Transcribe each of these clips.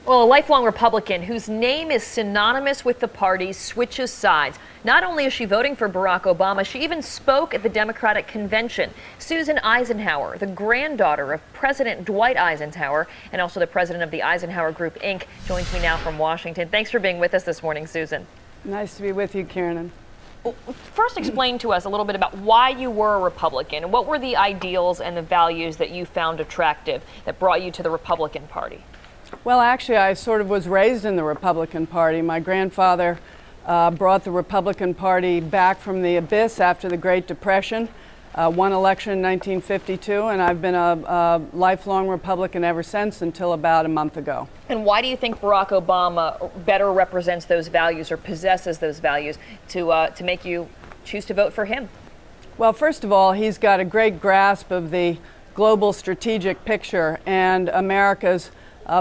Well, a lifelong Republican whose name is synonymous with the party switches sides. Not only is she voting for Barack Obama, she even spoke at the Democratic convention. Susan Eisenhower, the granddaughter of President Dwight Eisenhower and also the president of the Eisenhower Group, Inc., joins me now from Washington. Thanks for being with us this morning, Susan. Nice to be with you, Kieran. First, explain to us a little bit about why you were a Republican. What were the ideals and the values that you found attractive that brought you to the Republican Party? Well, actually, I sort of was raised in the Republican Party. My grandfather brought the Republican Party back from the abyss after the Great Depression, won election in 1952, and I've been a lifelong Republican ever since until about a month ago. And why do you think Barack Obama better represents those values or possesses those values to make you choose to vote for him? Well, first of all, he's got a great grasp of the global strategic picture and America's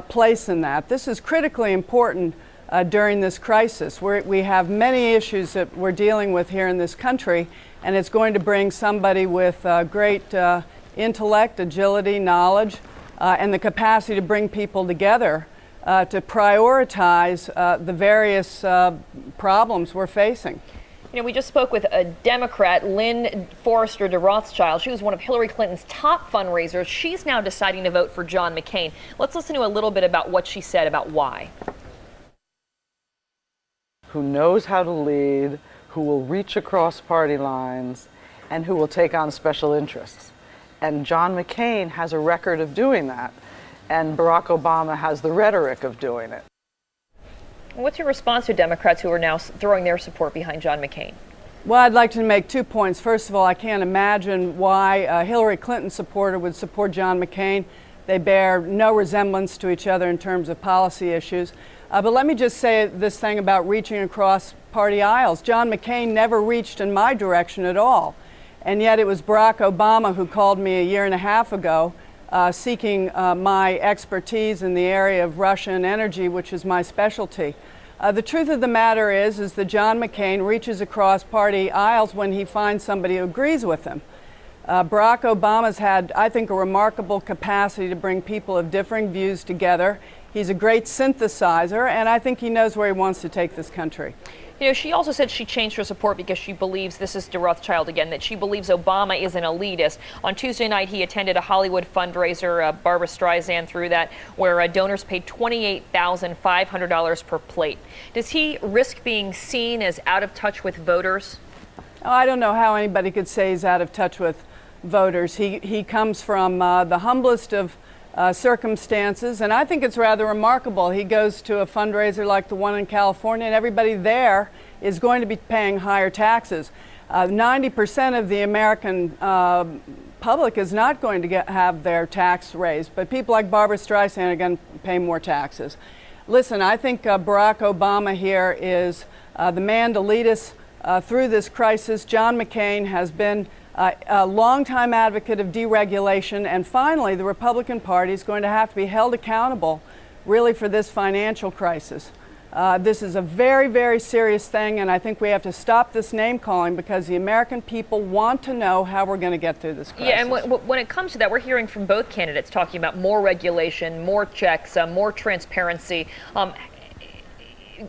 place in that. This is critically important during this crisis. We have many issues that we're dealing with here in this country, and it's going to bring somebody with great intellect, agility, knowledge, and the capacity to bring people together to prioritize the various problems we're facing. You know, we just spoke with a Democrat, Lynn Forrester de Rothschild. She was one of Hillary Clinton's top fundraisers. She's now deciding to vote for John McCain. Let's listen to a little bit about what she said about why. Who knows how to lead, who will reach across party lines, and who will take on special interests. And John McCain has a record of doing that, and Barack Obama has the rhetoric of doing it. What's your response to Democrats who are now throwing their support behind John McCain? Well, I'd like to make 2 points. First of all, I can't imagine why a Hillary Clinton supporter would support John McCain. They bear no resemblance to each other in terms of policy issues. But let me just say this thing about reaching across party aisles. John McCain never reached in my direction at all. And yet it was Barack Obama who called me a year and a half ago seeking my expertise in the area of Russia and energy, which is my specialty. The truth of the matter is that John McCain reaches across party aisles when he finds somebody who agrees with him. Barack Obama's had, I think, a remarkable capacity to bring people of differing views together. He's a great synthesizer, and I think he knows where he wants to take this country. You know, she also said she changed her support because she believes, this is de Rothschild again, that she believes Obama is an elitist. On Tuesday night, he attended a Hollywood fundraiser, Barbra Streisand threw that, where donors paid $28,500 per plate. Does he risk being seen as out of touch with voters? Oh, I don't know how anybody could say he's out of touch with voters. He comes from the humblest of circumstances, and I think it's rather remarkable. He goes to a fundraiser like the one in California, and everybody there is going to be paying higher taxes. 90% of the American public is not going to have their tax raised, but people like Barbra Streisand are going to pay more taxes. Listen, I think Barack Obama here is the man to lead us through this crisis. John McCain has been a longtime advocate of deregulation, and finally the Republican Party is going to have to be held accountable really for this financial crisis. This is a very, very serious thing, and I think we have to stop this name calling because the American people want to know how we're going to get through this crisis. Yeah, and when it comes to that, we're hearing from both candidates talking about more regulation, more checks, more transparency.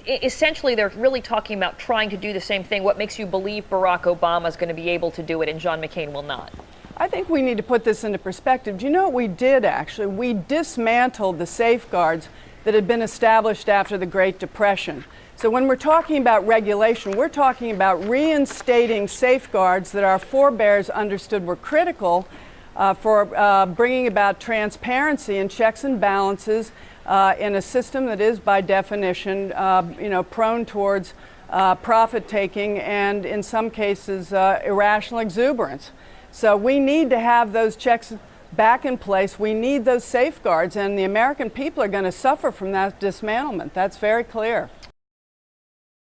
Essentially, they're really talking about trying to do the same thing. What makes you believe Barack Obama is going to be able to do it and John McCain will not? I think we need to put this into perspective. Do you know what we did, actually? We dismantled the safeguards that had been established after the Great Depression. So when we're talking about regulation, we're talking about reinstating safeguards that our forebears understood were critical for bringing about transparency and checks and balances in a system that is, by definition, prone towards profit-taking and, in some cases, irrational exuberance. So we need to have those checks back in place. We need those safeguards, and the American people are going to suffer from that dismantlement. That's very clear.